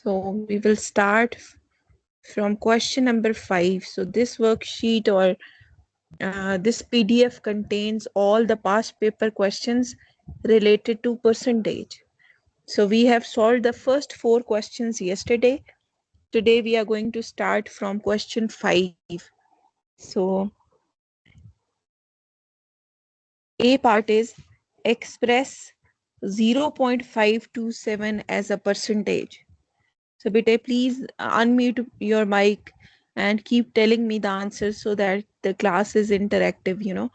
So we will start from question number 5. So this worksheet or this PDF contains all the past paper questions related to percentage. So we have solved the first 4 questions yesterday. Today we are going to start from question 5. So A part is express 0.527 as a percentage. So beta, please unmute your mic and keep telling me the answers so that the class is interactive.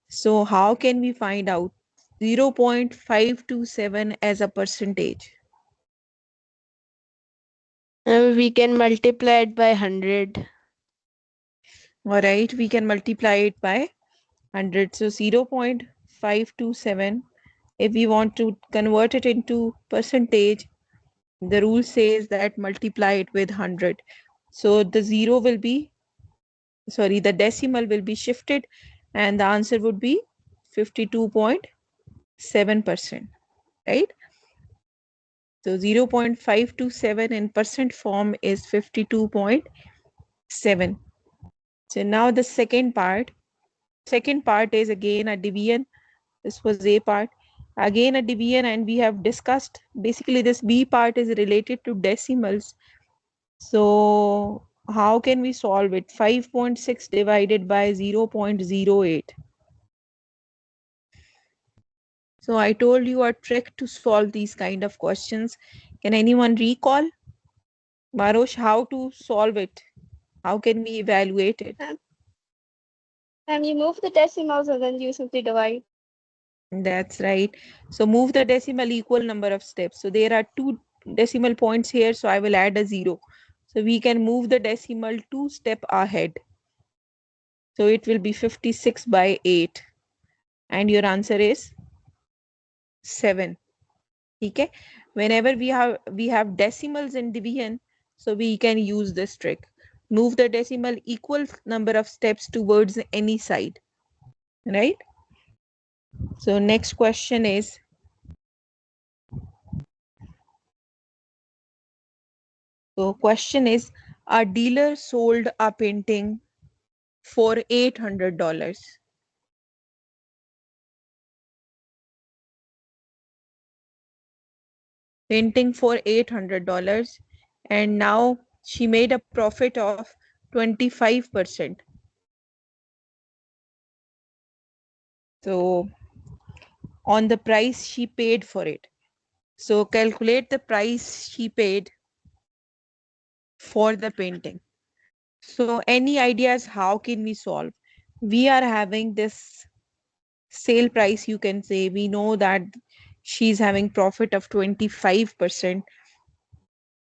So how can we find out 0.527 as a percentage? We can multiply it by 100. All right, we can multiply it by 100. So 0.527, if we want to convert it into percentage, the rule says that multiply it with 100. So the decimal will be shifted and the answer would be 52.7%, right? So 0.527 in percent form is 52.7. So now the second part is again a division. This was A part. Again a division, and we have discussed basically this B part is related to decimals. So how can we solve it? 5.6 divided by 0.08. So I told you a trick to solve these kind of questions. Can anyone recall? Marosh, how to solve it? How can we evaluate it? You move the decimals and then you simply divide. That's right. So move the decimal equal number of steps. So there are 2 decimal points here. So I will add a 0. So we can move the decimal 2 step ahead. So it will be 56 by 8. And your answer is 7. Okay. Whenever we have decimals in division, so we can use this trick. Move the decimal equal number of steps towards any side. Right? So next question is, a dealer sold a painting for $800. Painting for $800, and now she made a profit of 25%. So on the price she paid for it. So calculate the price she paid for the painting. So any ideas how can we solve? We are having this sale price, you can say. We know that she's having profit of 25%.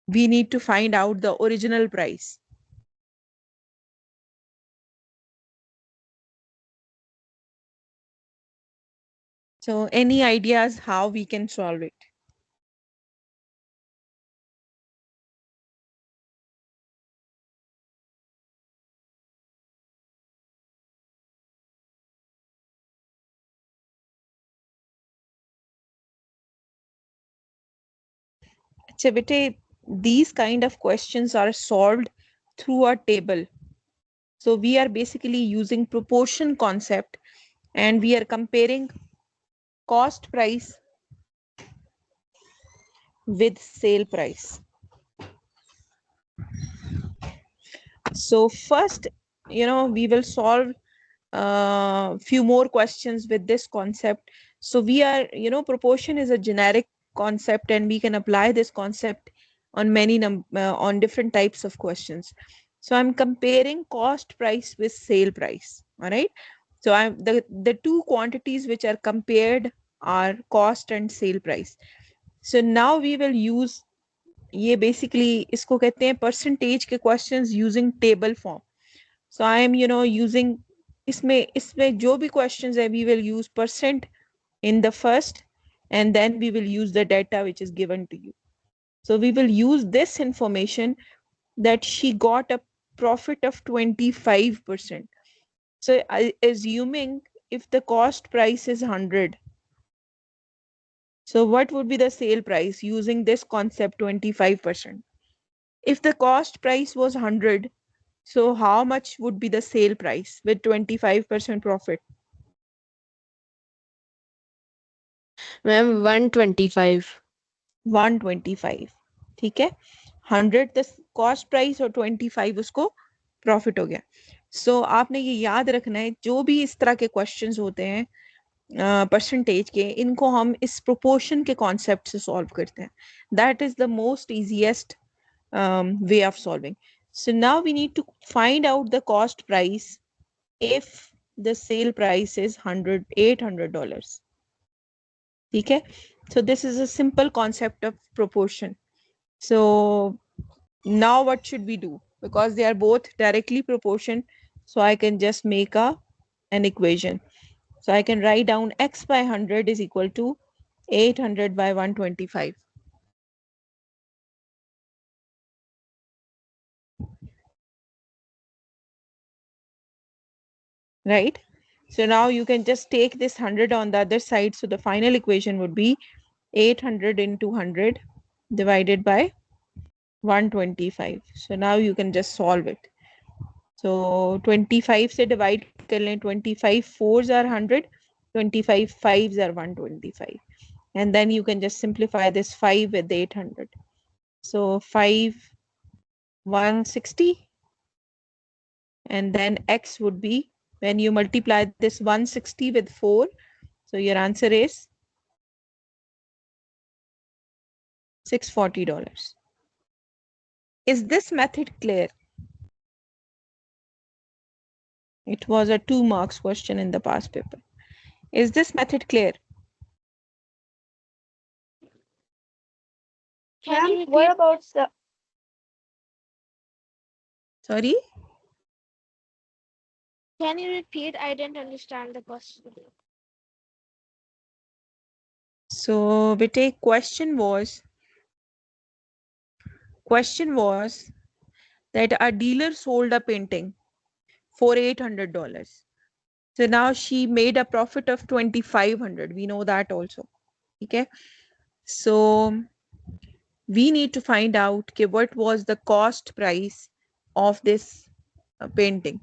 We need to find out the original price. So any ideas how we can solve it? Chevite, these kind of questions are solved through a table. So we are basically using proportion concept and we are comparing cost price with sale price. So first, we will solve few more questions with this concept. So we are, proportion is a generic concept and we can apply this concept on on different types of questions. So I'm comparing cost price with sale price. All right. So I'm the two quantities which are compared are cost and sale price. So now we will use ये basically इसको कहते हैं percentage के questions using table form. So I am, using इसमें जो भी questions है, we will use percent in the first, and then we will use the data which is given to you. So we will use this information that she got a profit of 25%. So assuming if the cost price is 100, So what would be the sale price using this concept 25%? If the cost price was 100, so how much would be the sale price with 25% profit? Ma'am, 125. 125. ठीक है, 100 the cost price और 25 उसको profit हो गया. सो आपने ये याद रखना है, जो भी इस तरह के क्वेश्चंस होते हैं परसेंटेज के, इनको हम इस प्रोपोर्शन के कॉन्सेप्ट से सॉल्व करते हैं. That is the most easiest way of solving. So now we need to find out the cost price if the sale price is $800. ठीक है, so this is a simple concept of proportion. So now what should we do? Because they are both directly proportion, so I can just make an equation. So I can write down x by 100 is equal to 800 by 125. Right? So now you can just take this 100 on the other side. So the final equation would be 800 into 100 divided by 125. So now you can just solve it. So 25 से divide कर लें, 25 fours are 100, 25 fives are 125. And then you can just simplify this 5 with 800. So 5 160, and then x would be, when you multiply this 160 with 4, so your answer is $640. Is this method clear? It was a 2 marks question in the past paper. Is this method clear? Ma'am, what about the Sorry? Can you repeat? I didn't understand the question. So bete, question was that a dealer sold a painting for $800. So now she made a profit of 2,500. We know that also. Okay. So we need to find out what was the cost price of this painting.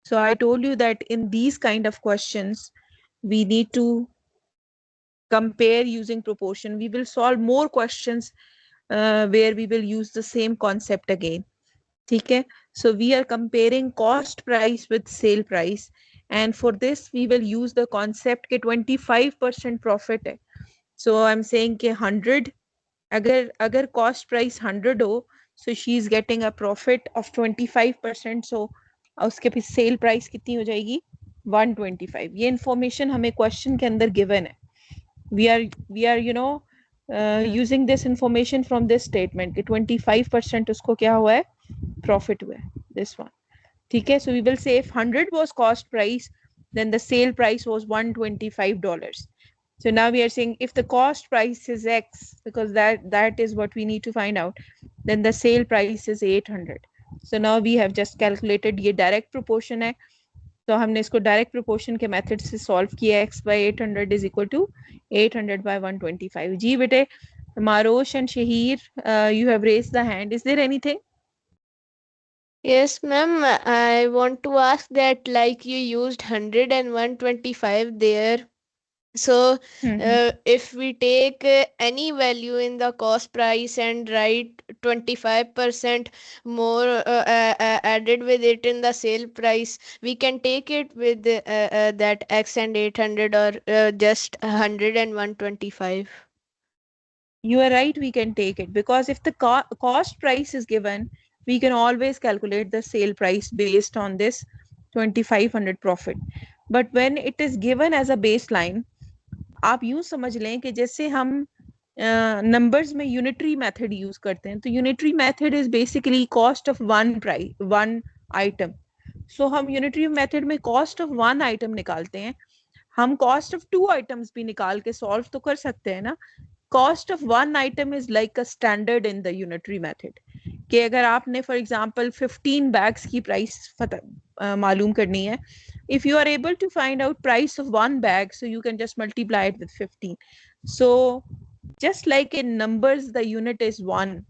So I told you that in these kind of questions, we need to compare using proportion. We will solve more questions where we will use the same concept again. Okay, so we are comparing cost price with sale price, and for this we will use the concept के 25% profit है. So I'm saying कि 100, अगर cost price 100 हो, so she is getting a profit of 25%. So उसके भी sale price कितनी हो जाएगी? 125. ये information हमें question के अंदर given है. We are using this information from this statement कि 25% उसको क्या हुआ है? Profit हुआ है. This one. Okay, so we will say if 100 was cost price, then the sale price was $125. So now we are saying if the cost price is X, because that is what we need to find out, then the sale price is 800. So now we have just calculated ये direct proportion है, तो हमने इसको direct proportion के method से solve किया. X by 800 is equal to 800 by 125. जी बेटे, Marosh and Shahir, you have raised the hand. Is there anything? Yes, ma'am. I want to ask that, like, you used 100 and 125 there. So, if we take any value in the cost price and write 25% more added with it in the sale price, we can take it with that X and 800, or just 100 and 125. You are right, we can take it, because if the cost price is given, we can always calculate the sale price based on this 2500 profit. But when it is given as a baseline, आप यूं समझ लें कि जैसे हम numbers में unitary method use करते हैं, तो unitary method is basically cost of one item. So हम यूनिटरी मेथड में कॉस्ट ऑफ वन आइटम निकालते हैं. हम कॉस्ट ऑफ टू आइटम्स भी निकाल के सॉल्व तो कर सकते हैं ना. Cost of one item is like a standard in the unitary method. कि अगर आपने फॉर एग्जांपल 15 बैग्स की प्राइस मालूम करनी है, if you are able to find out price of one bag, so you can just multiply it with 15. So just like in numbers, the unit is 1.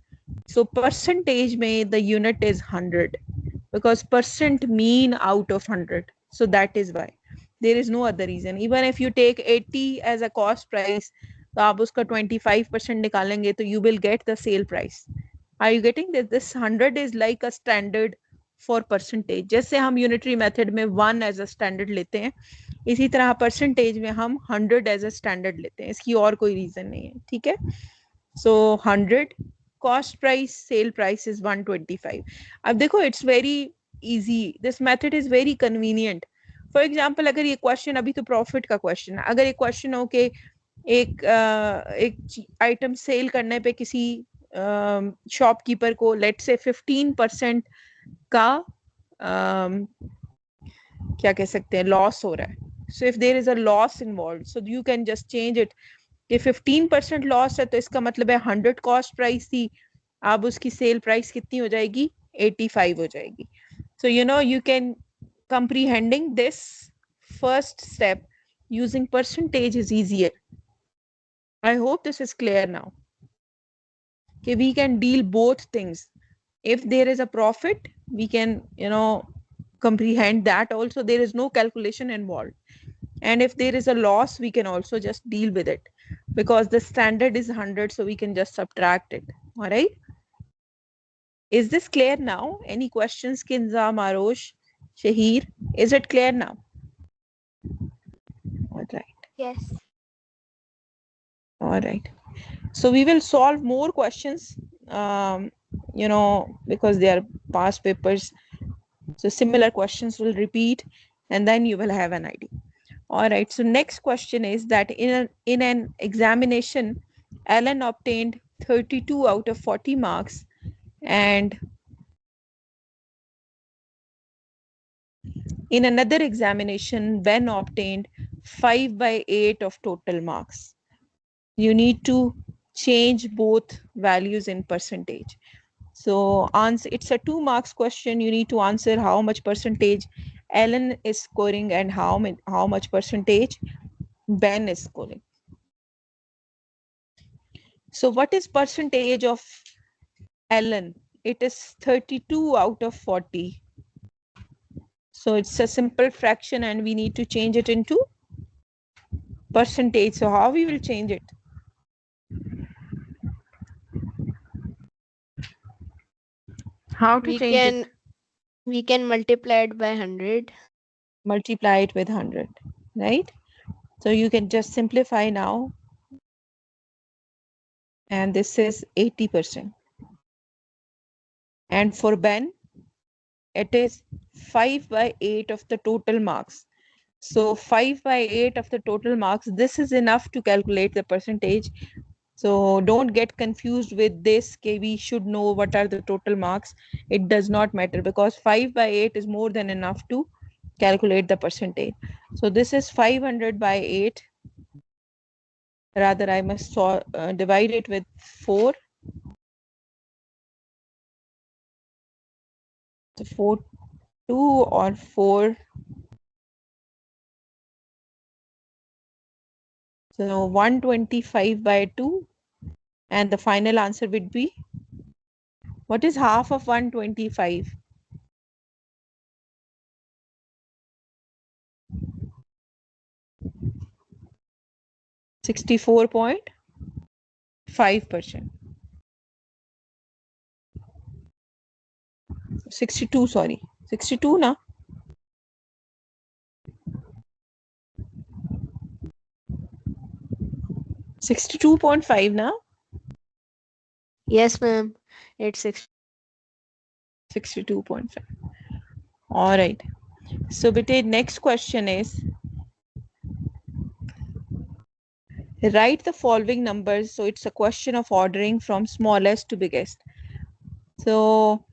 So percentage mein the unit is 100 because percent mean out of 100. So that is why. There is no other reason. Even if you take 80 as a cost price, तो आप उसका 25% निकालेंगे तो you will get the sale price. Are you getting this? This 100 is like a standard for percentage. जैसे हम unitary method में 1 as a standard लेते हैं, इसी तरह percentage में हम 100 as a standard लेते हैं. इसकी और कोई reason नहीं है. ठीक है? So 100 cost price, sale price is 125. अब देखो it's very easy. This method is very convenient. For example, अगर ये question अभी तो profit का question है. अगर ये question हो कि एक item sale करने पे किसी शॉपकीपर को लेट्स से 15% का क्या कह सकते हैं लॉस हो रहा है. So if there is a loss involved so you can just change it कि 15% लॉस है तो इसका मतलब है 100 कॉस्ट प्राइस थी, अब उसकी सेल प्राइस कितनी हो जाएगी 85 हो जाएगी. So you know you can comprehending this first step using percentage is easier. I hope this is clear now. Okay, we can deal both things. If there is a profit, we can, comprehend that also. There is no calculation involved. And if there is a loss, we can also just deal with it because the standard is 100, so we can just subtract it. All right. Is this clear now? Any questions, Kinza, Marosh, Shahir? Is it clear now? All right. Yes. All right. So we will solve more questions, because they are past papers. So similar questions will repeat and then you will have an idea. All right. So next question is that in an examination, Alan obtained 32 out of 40 marks and in another examination, Ben obtained 5/8 of total marks. You need to change both values in percentage. So answer, it's a 2 marks question. You need to answer how much percentage Alan is scoring and how much percentage Ben is scoring. So what is percentage of Alan? It is 32 out of 40. So it's a simple fraction and we need to change it into percentage. So how we will change it? How to change it? We can multiply it by 100. Multiply it with 100, right? So you can just simplify now. And this is 80%. And for Ben, it is 5/8 of the total marks. So 5/8 of the total marks, this is enough to calculate the percentage. So don't get confused with this, okay, we should know what are the total marks. It does not matter because 5/8 is more than enough to calculate the percentage. So this is 500/8. Rather, I must divide it with 4. So 4, 2 or 4. So 125/2. And the final answer would be, what is half of 125? 64.5%. 62, sorry. 62 na? 62.5 na? Yes, ma'am. It's 62.5. All right. So bete, next question is, write the following numbers. So it's a question of ordering from smallest to biggest. So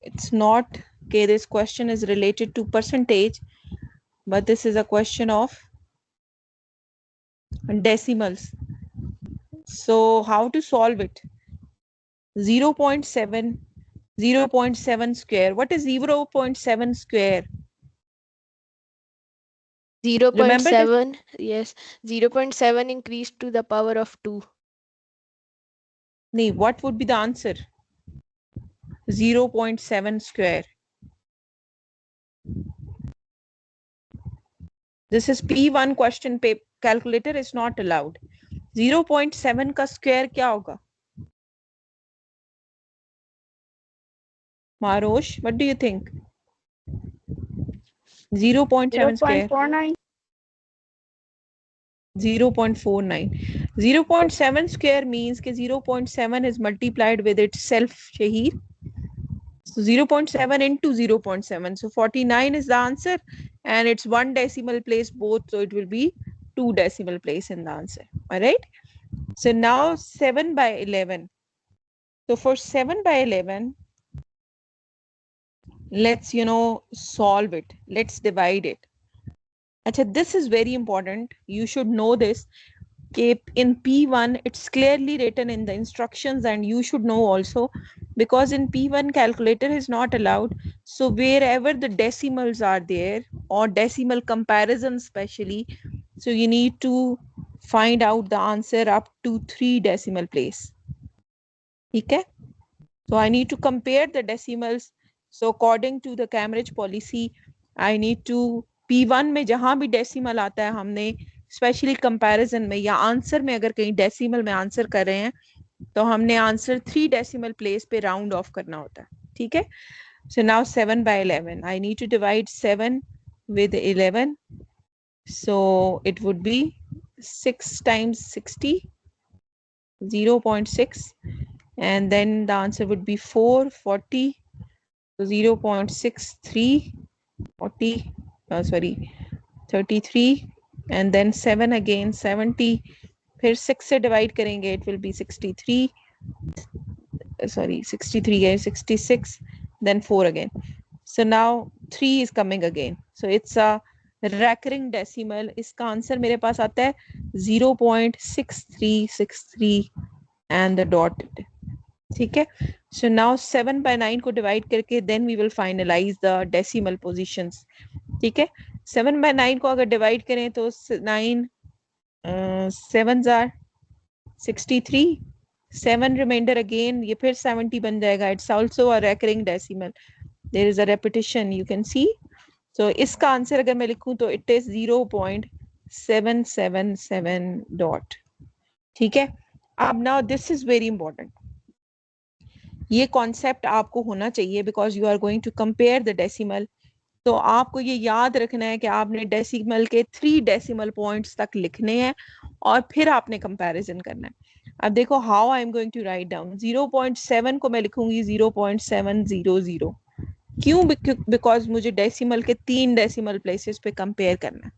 it's not, okay, this question is related to percentage, but this is a question of decimals. So how to solve it? 0.7, 0.7 square. What is 0.7 square? Remember this? 0.7, yes, 0.7 increased to the power of 2. Nee, what would be the answer? 0.7 square. This is P1 question paper. Calculator is not allowed. 0.7 का square क्या होगा? Marosh, what do you think? 0.7 square. 0.49. 0.49. 0.7 square means कि 0.7 is multiplied with itself, Shahir. So 0.7 into 0.7. So 49 is the answer, and it's one decimal place both. So it will be 2 decimal place in the answer. All right. So now 7 by 11. So for 7 by 11, let's, solve it. Let's divide it. Achha, this is very important. You should know this. In P1, it's clearly written in the instructions, and you should know also, because in P1 calculator is not allowed. So wherever the decimals are there, or decimal comparison especially, so you need to find out the answer up to 3 decimal place. Okay? So I need to compare the decimals. So according to the Cambridge policy, I need to P1 में जहां भी decimal आता है, हमने specially comparison में या answer में अगर कहीं डेसिमल में आंसर कर रहे हैं तो हमने आंसर 3 डेसिमल प्लेस पे राउंड ऑफ करना होता है. ठीक है. So now 7 by 11. I need to divide 7 with 11. So it would be 6 times 60, 0.6. And then the answer would be 440. So 0.63, 40, sorry, 33. And then 7 again, 70. फिर 6 से डिवाइड करेंगे, it will be 63, sorry, 63 है, 66, then 4 again. So now 3 is coming again. So it's a recurring decimal. इसका answer मेरे पास आता है 0.6363 and the dot. ठीक है. So now 7 by 9 को डिवाइड करके then we will finalize the decimal positions. ठीक है. 7 by 9 को अगर डिवाइड करें तो 9 7s are 63, 7 remainder again, ये फिर 70 बन जाएगा. It's also a recurring decimal. There is a repetition, you can see. So इसका आंसर अगर मैं लिखूं तो it is 0.777 dot. ठीक है. अब now this is very important. ये कॉन्सेप्ट आपको होना चाहिए because you are going to compare the decimal. तो आपको ये याद रखना है कि आपने डेसिमल के 3 डेसिमल पॉइंट्स तक लिखने हैं और फिर आपने कंपैरिजन करना है. अब देखो how I am going to write down. 0.7 को मैं लिखूंगी 0.700. क्यों? बिकॉज मुझे डेसिमल के 3 डेसिमल प्लेसेस पे कंपेयर करना है.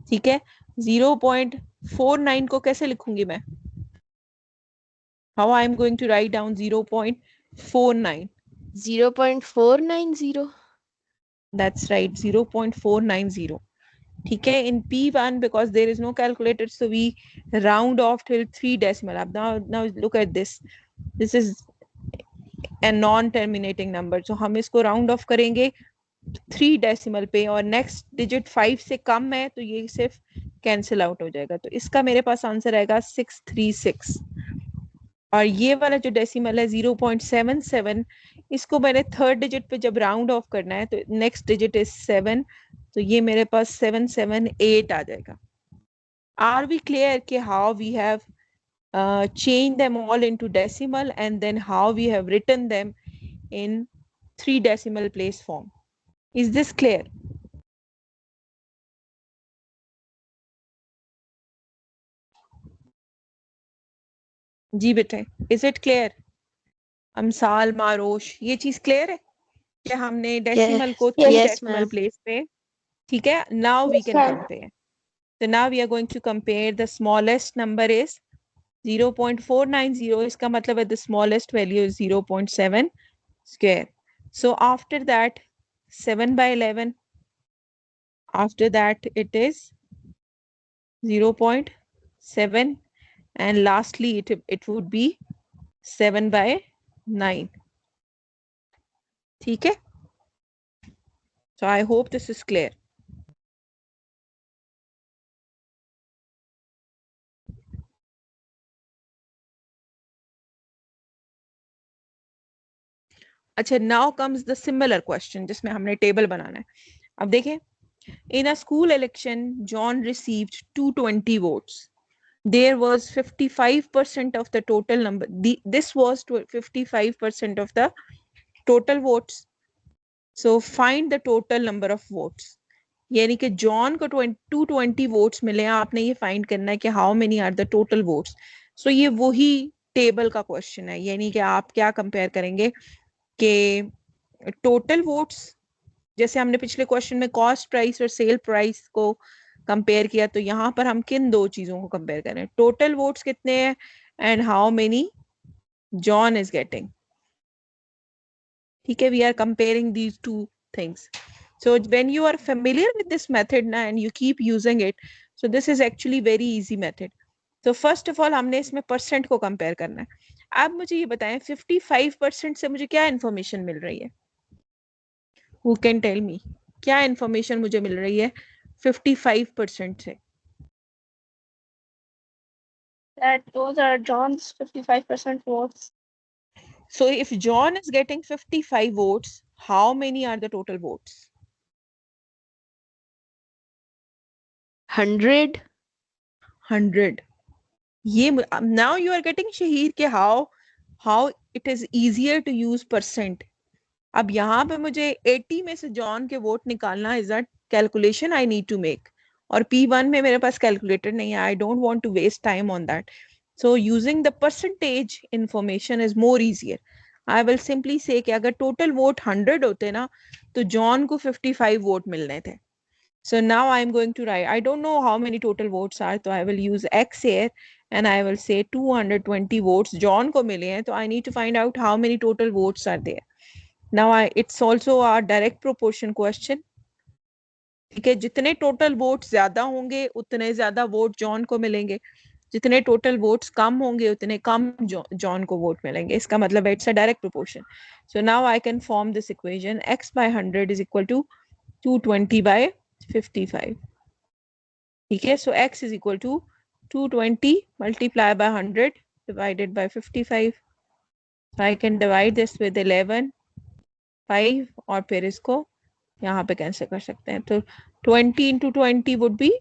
ठीक है. 0.49 को कैसे लिखूंगी मैं? How I am going to write down 0.49? 0.490. That's right, 0.490. ठीक है. In P1, because there is no calculator, so we round off till 3 decimal. अब now look at this. This is a non-terminating number. So हम इसको round off करेंगे 3 decimal पे और next digit 5 से कम है तो ये सिर्फ cancel out हो जाएगा. तो इसका मेरे पास आंसर आएगा 636. और ये वाला जो डेसिमल है 0.77, इसको मैंने थर्ड डिजिट पे जब राउंड ऑफ करना है तो नेक्स्ट डिजिट इज 7, तो ये मेरे पास 778 आ जाएगा. आर वी क्लियर कि how we have change them all into decimal and then how we have written them in 3 decimal place form? Is this clear? जी बेटे, is it clear? Amsal, Marosh, ये चीज क्लियर है कि हमने डेसिमल को 3 Yes, डेसिमल ma'am. प्लेस पे. ठीक है. Now we Yes, can ma'am. compare. So now we are going to compare. The smallest number is 0.490. इसका मतलब है the smallest value is 0.7 square. So after that 7 by 11. After that it is 0.7 and lastly it would be 7 by 9. ठीक है. So I hope this is clear. अच्छा, now comes the similar question जिसमें हमने table बनाना है. अब देखें, in a school election John received 220 votes. There was 55% of the total number. This was 55% of the total votes. So find the total number of votes. यानी कि John को 220 votes मिले हैं, आपने ये फाइंड करना है कि how many are the total votes. So ये वही टेबल का क्वेश्चन है, यानी कि आप क्या कंपेयर करेंगे कि टोटल वोट्स, जैसे हमने पिछले क्वेश्चन में कॉस्ट प्राइस और सेल प्राइस को कंपेयर किया, तो यहाँ पर हम किन दो चीजों को कंपेयर करें, टोटल वोट्स कितने हैं and how many John is getting. ठीक है, we are comparing these two things. So when you are familiar with this method now and you keep using it, so this is actually very easy method. So first of all हमने इसमें percent को compare करना है. आप मुझे ये बताएं 55% से मुझे क्या इंफॉर्मेशन मिल रही है? Who can tell me? क्या इंफॉर्मेशन मुझे मिल रही है 55% से? That those are John's 55% votes. So if John is getting 55 votes, how many are the total votes? 100. 100. ये now you are getting Shaheer के how it is easier to use percent. अब यहाँ पे मुझे 80 में से जॉन के वोट निकालना is that calculation I need to make. और P1 में मेरे पास कैलकुलेटर नहीं है. I don't want to waste time on that. So using the percentage information is more easier. I will simply say कि अगर total vote 100 होते ना, तो जॉन को 55 वोट मिलने थे. So now I am going to write, I don't know how many total votes are, so I will use X here and I will say 220 votes John को मिले हैं, so I need to find out how many total votes are there. Now it's also a direct proportion question. ठीक है, जितने total votes ज्यादा होंगे उतने ज्यादा वोट जॉन को मिलेंगे, जितने टोटल वोट्स कम होंगे उतने कम जॉन को वोट मिलेंगे. इसका मतलब है it's a direct proportion. So now I can form this equation, x by 100 is equal to 220 by 55. ठीक है, so x is equal to 220 multiplied by 100 divided by 55. So I can divide this with 11, 5 और फिर इसको यहाँ पे cancel कर सकते हैं. तो 20 into 20 would be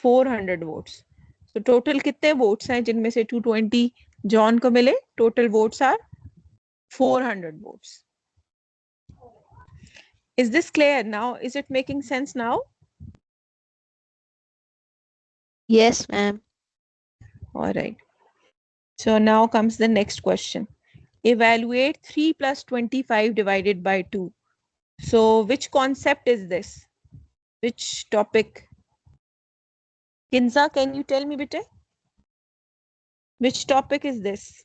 400 votes. So total कितने votes हैं जिनमें से 220 जॉन को मिले? Total votes are 400 votes. Is this clear now? Is it making sense now? Yes, ma'am. All right. So now comes the next question. Evaluate 3 plus 25 divided by 2. So which concept is this? Which topic? Kinza, can you tell me bete? Which topic is this?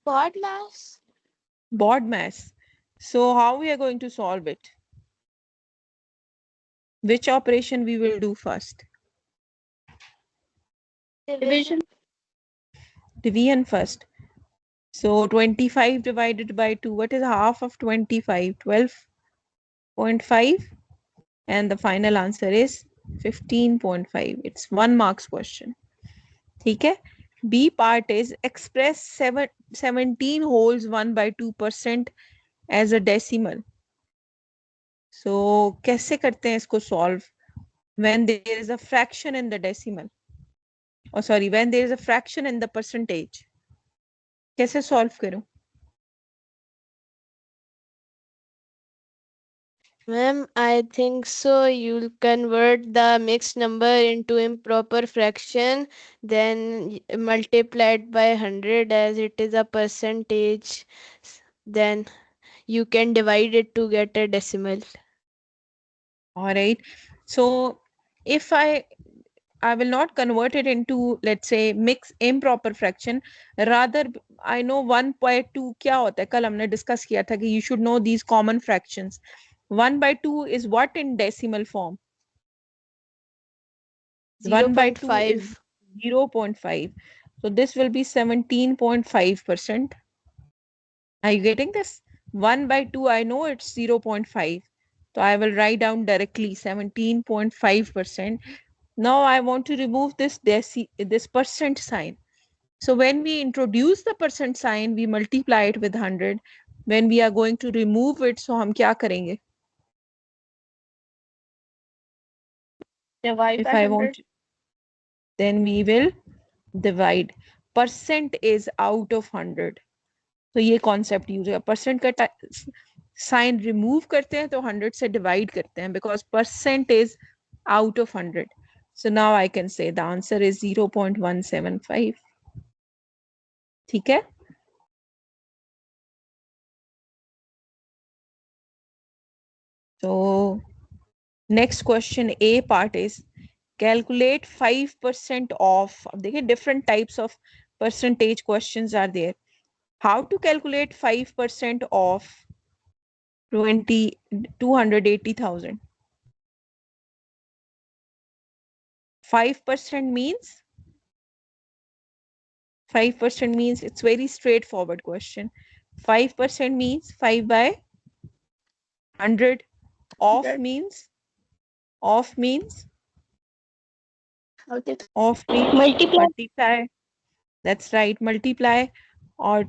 Board mass. BODMAS. So how we are going to solve it? Which operation we will do first? Division. Division first. So 25 divided by 2. What is half of 25? 12.5. And the final answer is 15.5. It's 1 marks question. ठीक है. B part is express 17 wholes 1 by 2% as a decimal. So कैसे करते हैं इसको solve? When there is a fraction in the decimal. Oh sorry, when there is a fraction in the percentage. कैसे solve करूं? Ma'am, I think so. You'll convert the mixed number into improper fraction, then multiply it by 100 as it is a percentage. Then you can divide it to get a decimal. All right. So if I will not convert it into, let's say, mix improper fraction. Rather, I know 1/2 क्या होता है. कल हमने discuss किया था कि you should know these common fractions. 1/2 is what in decimal form? 1/2 is 0.5. So this will be 17.5%. Are you getting this? 1/2, I know it's 0.5. So I will write down directly 17.5%. Now I want to remove this percent sign. So when we introduce the percent sign, we multiply it with 100. When we are going to remove it, so हम क्या करेंगे? Divide If by I 100. want, then we will divide. Percent is out of 100. तो ये concept use है. Percent का sign remove करते हैं तो 100 से डिवाइड करते हैं, because percent is out of 100. So now I can say the answer is 0.175. ठीक है. So next question, A part is calculate 5% off. अब देखिए different types of percentage questions are there. How to calculate 5% off 280,000? 5% means 5% means it's very straightforward question. 5% means 5 by 100. Off 100. means Multiply. off means multiply. That's right, multiply or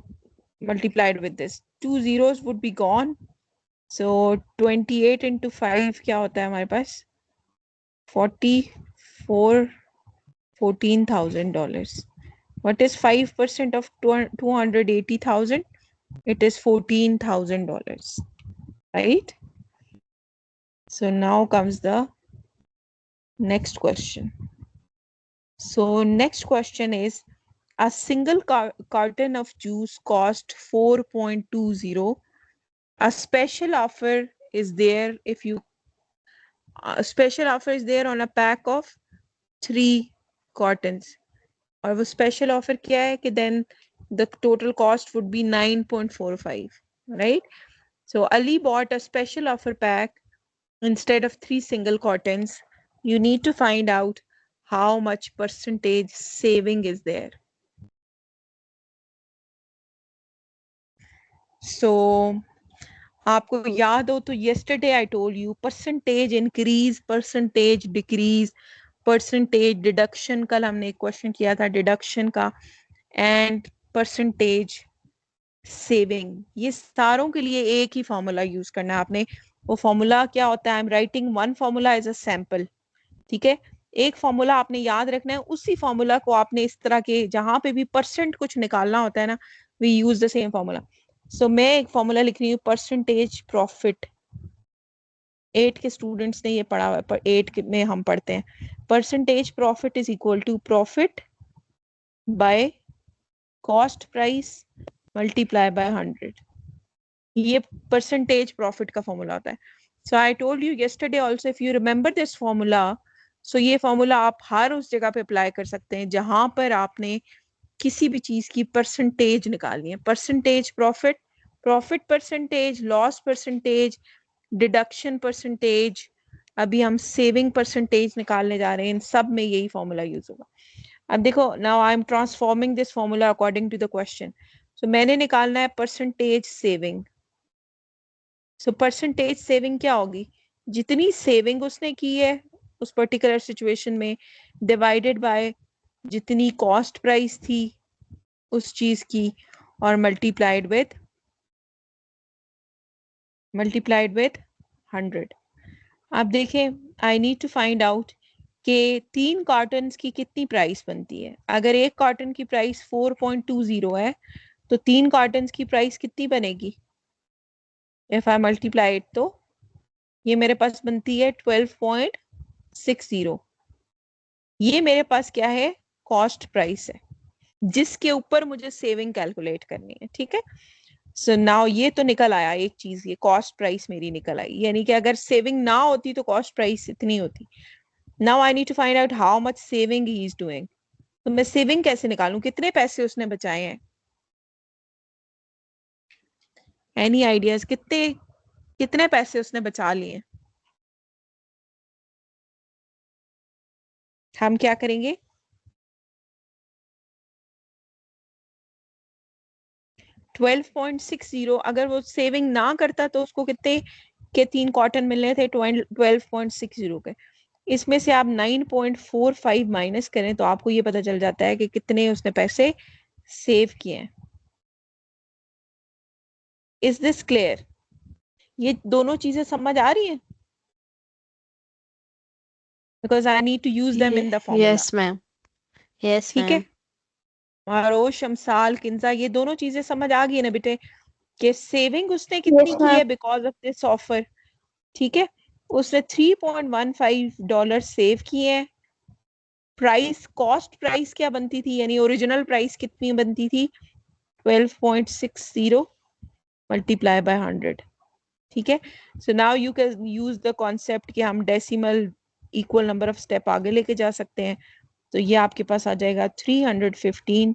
multiplied with this. 2 zeros would be gone. So 28 into 5 क्या होता है हमारे पास? 14,000 dollars. What is 5% of 280,000? It is $14,000, right? So now comes the next question. So next question is, a single carton of juice cost 4.20. A special offer is there if you special offer is there on a pack of 3 cartons. और वो special offer क्या है कि then the total cost would be 9.45, right? So Ali bought a special offer pack instead of 3 single cartons. You need to find out how much percentage saving is there. So आपको याद हो तो yesterday I told you percentage increase, percentage decrease, percentage deduction. कल हमने एक question किया था deduction का, एंड परसेंटेज सेविंग. ये सारों के लिए एक ही फॉर्मूला यूज करना है आपने. वो फॉर्मूला क्या होता है? I am writing one formula as a sample. ठीक है, एक फॉर्मूला आपने याद रखना है. उसी फॉर्मूला को आपने इस तरह के जहां पे भी परसेंट कुछ निकालना होता है ना, we use the same formula. So मैं एक फॉर्मूला लिख रही हूँ, परसेंटेज प्रॉफिट. 8 के स्टूडेंट्स ने ये पढ़ा हुआ है, पर 8 में हम पढ़ते हैं. Percentage profit is equal to profit by cost price multiply by 100. ये परसेंटेज प्रॉफिट का फॉर्मूला होता है. So I told you yesterday also, if you remember this formula, so ये फॉर्मूला आप हर उस जगह पे अप्लाई कर सकते हैं जहां पर आपने किसी भी चीज की परसेंटेज निकालनी है. Percentage profit, profit percentage, loss percentage, deduction percentage, अभी हम सेविंग परसेंटेज निकालने जा रहे हैं. इन सब में यही फॉर्मूला यूज होगा. अब देखो, now I am transforming this formula according to the question. So मैंने निकालना है percentage saving. So percentage saving क्या होगी? जितनी सेविंग उसने की है उस पर्टिकुलर सिचुएशन में, डिवाइडेड बाय जितनी कॉस्ट प्राइस थी उस चीज की, और मल्टीप्लाइड विथ 100. अब देखें, I need to find out कि 3 कार्टन की कितनी प्राइस बनती है. अगर एक कार्टन की प्राइस 4.20 है तो 3 कार्टन की प्राइस कितनी बनेगी? इफ आई मल्टीप्लाई इट तो ये मेरे पास बनती है 12.60. ये मेरे पास क्या है? कॉस्ट प्राइस है, जिसके ऊपर मुझे सेविंग कैलकुलेट करनी है. ठीक है, सो नाउ ये तो निकल आया एक चीज, ये कॉस्ट प्राइस मेरी निकल आई. यानी कि अगर सेविंग ना होती तो कॉस्ट प्राइस इतनी होती. Now I need to find out how much saving he is doing. तो मैं सेविंग कैसे निकालूं? कितने पैसे उसने बचाए हैं? Any ideas? कितने पैसे उसने बचा लिए? हम क्या करेंगे? $12.60. अगर वो सेविंग ना करता तो उसको कितने के 3 कॉटन मिलने थे? 12.60 के. इसमें से आप 9.45 माइनस करें तो आपको ये पता चल जाता है कि कितने उसने पैसे सेव किए हैं। Is this clear? ये दोनों चीजें समझ आ रही हैं? Because I need to use them in the formula. Yes, ma'am. Yes, ठीक है, ma'am. मारो शमसाल किंजा, ये दोनों चीजें समझ आ गई ना बेटे कि सेविंग उसने कितनी Yes, की ma'am. है बिकॉज ऑफ दिस ऑफर। ठीक है, उसने $3.15 सेव किए हैं। प्राइस, कॉस्ट प्राइस क्या बनती थी, यानी ओरिजिनल प्राइस कितनी बनती थी? 12.60 मल्टीप्लाई बाय 100। ठीक है, सो now you can use the concept कि हम decimal equal number of step आगे लेके जा सकते हैं। तो ये आपके पास आ जाएगा 315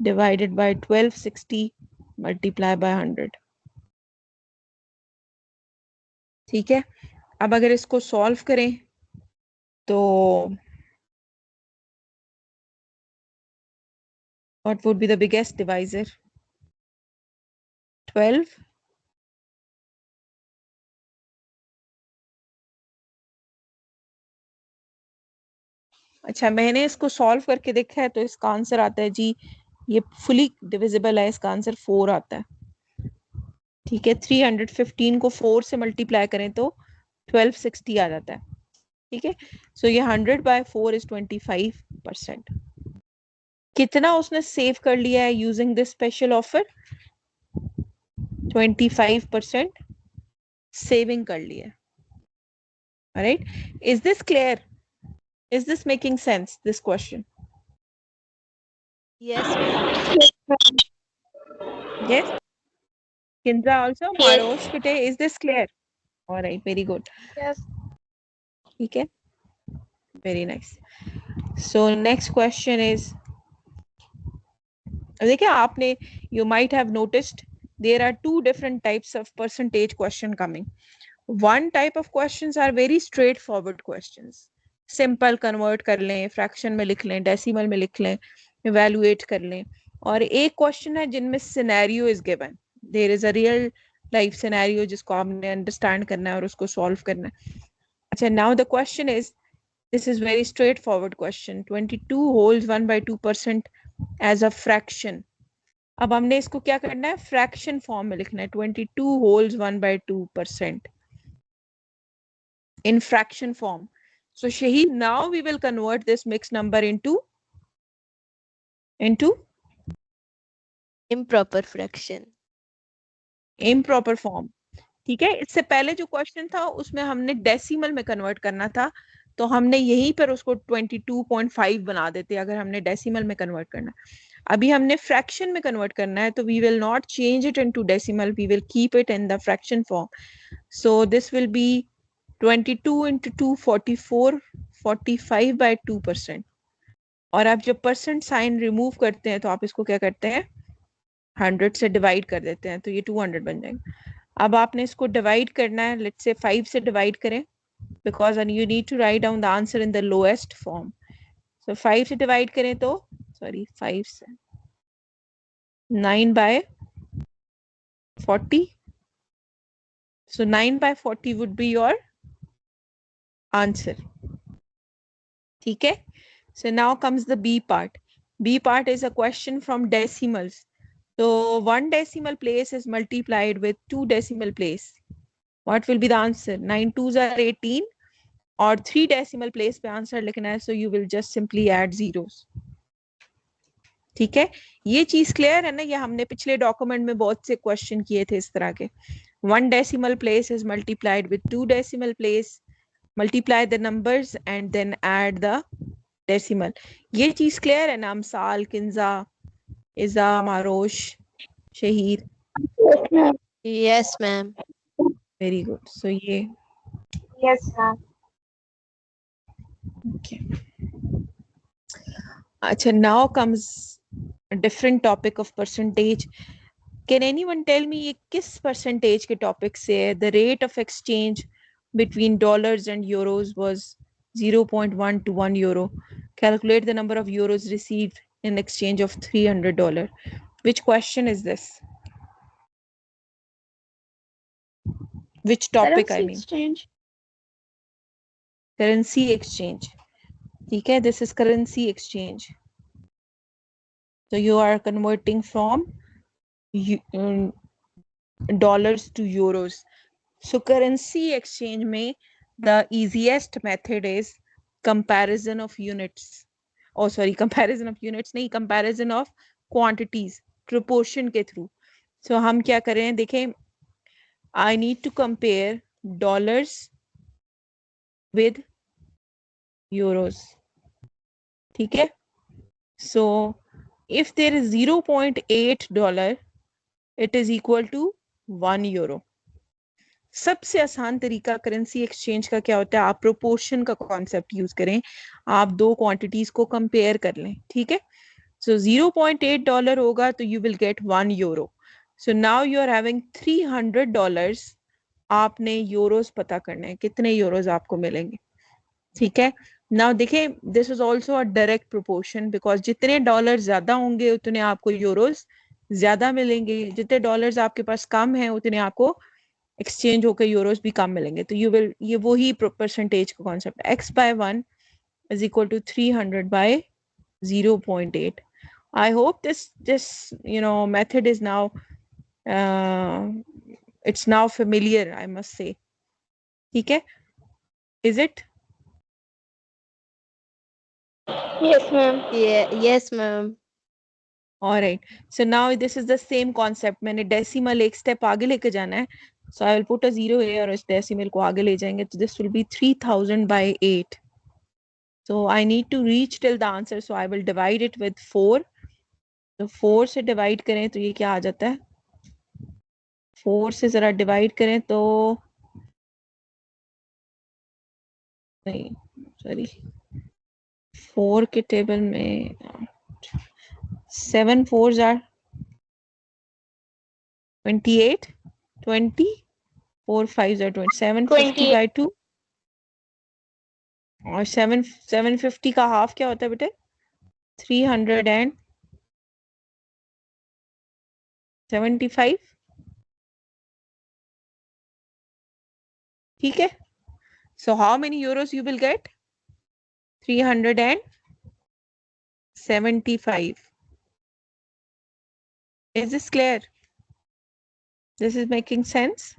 डिवाइडेड बाय 1260 मल्टीप्लाई बाय 100। ठीक है, अब अगर इसको सॉल्व करें तो what would be the biggest divisor? 12। अच्छा, मैंने इसको सॉल्व करके देखा है तो इसका आंसर आता है जी, ये फुली डिविजिबल है, इसका आंसर 4 आता है। ठीक है, 315 को 4 से मल्टीप्लाई करें तो 1260 आ जाता है। ठीक है, सो ये 100/4 इज 25%। कितना उसने सेव कर लिया है using this special offer? 25% saving कर लिया है। Right, is this clear? Is this making sense, this question? Yes, ma'am. Yes, Kindra also, Yes. Marosh Pite, is this clear? All right, very good. Yes. ठीक है, very nice. So next question is, देखिए आपने, you might have noticed there are two different types of percentage question coming. One type of questions are very straightforward questions. Simple convert कर लें, fraction में लिख लें, decimal में लिख लें, evaluate कर लें. और एक question है जिनमें scenario is given. There is a real life scenario जिसको आपने understand करना है और उसको solve करना है. अच्छा, now the question is, this is very straightforward question. 22 holds 1/2% as a fraction. अब हमने इसको क्या करना है? फ्रैक्शन फॉर्म में लिखना है। 22 holes 1/2% in fraction form. So Shahid, now we will convert this mixed number into Improper fraction. improper form. ठीक है, इससे पहले जो क्वेश्चन था उसमें हमने डेसिमल में कन्वर्ट करना था, तो हमने यहीं पर उसको 22.5 बना देते अगर हमने डेसिमल में कन्वर्ट करना। अभी हमने फ्रैक्शन में कन्वर्ट करना है, तो we will not change it into decimal, we will keep it in the fraction form. So this will be 22 into 2 44, 45/2%. और आप जब परसेंट साइन रिमूव करते हैं तो आप इसको क्या करते हैं? 100 से डिवाइड कर देते हैं, तो ये 200 बन जाएंगे. अब आपने इसको डिवाइड करना है, लेट्स से 5 से डिवाइड करें, because you need to write down the answer in the lowest form. So 5 से डिवाइड करें तो, सॉरी 5 से 9/40. So 9/40 would be your answer. ठीक है, so now comes the B part. B part is a question from decimals. So one decimal place is multiplied with 2 decimal place. What will be the answer? 9 2s are 18 और 3 decimal place पे answer लिखना है, so you will just simply add zeros. ठीक है, ये चीज clear है ना? ये हमने पिछले डॉक्यूमेंट में बहुत से क्वेश्चन किए थे इस तरह के. 1 decimal place is multiplied with 2 decimal place, multiply the numbers and then add the decimal. ये चीज क्लियर है ना? Amsal, Kinza, Iza, Marosh, Shaheer? Yes, ma'am. Yes, ma'am. Very good. So ये Yes, ma'am. okay. अच्छा, now comes a different topic of percentage. Can anyone tell me ये किस percentage के topic से है? The rate of exchange between dollars and euros was 0.1 to 1 euro. Calculate the number of euros received in exchange of $300. Which question is this? Which topic I Currency mean? exchange. Currency exchange. ठीक है, this is currency exchange. So you are converting from dollars to euros. So currency exchange में the easiest method is comparison of units. Oh sorry, comparison of units नहीं, comparison of quantities, proportion के through. So हम क्या करें, देखें, I need to compare dollars with euros. ठीक है? So if there is $0.8, it is equal to 1 euro. सबसे आसान तरीका करेंसी एक्सचेंज का क्या होता है, आप प्रोपोर्शन का कॉन्सेप्ट यूज करें, आप दो क्वांटिटीज को कंपेयर कर लें. ठीक है? सो $0.8 होगा तो you will get 1 euro. So now you are having $300. आपने यूरोस पता करने हैं, कितने यूरोस आपको मिलेंगे. ठीक है? नाउ देखें, this is also a direct proportion, because जितने डॉलर ज्यादा होंगे उतने आपको यूरोस ज्यादा मिलेंगे, जितने डॉलर्स आपके पास कम है उतने आपको एक्सचेंज होकर यूरोस भी कम मिलेंगे. तो यू विल, ये वही परसेंटेज का concept, x/1 is equal to 300 by 0.8. I hope this method is now it's now familiar, I must say. ठीक है? Is it? Yes, ma'am. Yeah, yes, ma'am. All right. So now this is the same concept. मैंने decimal एक step आगे लेके जाना है. So I will put a 0 here और इस decimal को आगे ले जाएंगे. So this will be 3000 by 8. So I need to reach till the answer. So I will divide it with 4. तो 4 से डिवाइड करें तो ये क्या आ जाता है, 4 से जरा डिवाइड करें तो नहीं, सॉरी, 4 के टेबल में 7 4s are 28, 20, 4 5s are 27, 50 by 2 और 750 का हाफ क्या होता है बेटे, 375. ठीक है? So how many euros you will get? 375. Is this clear? This is making sense?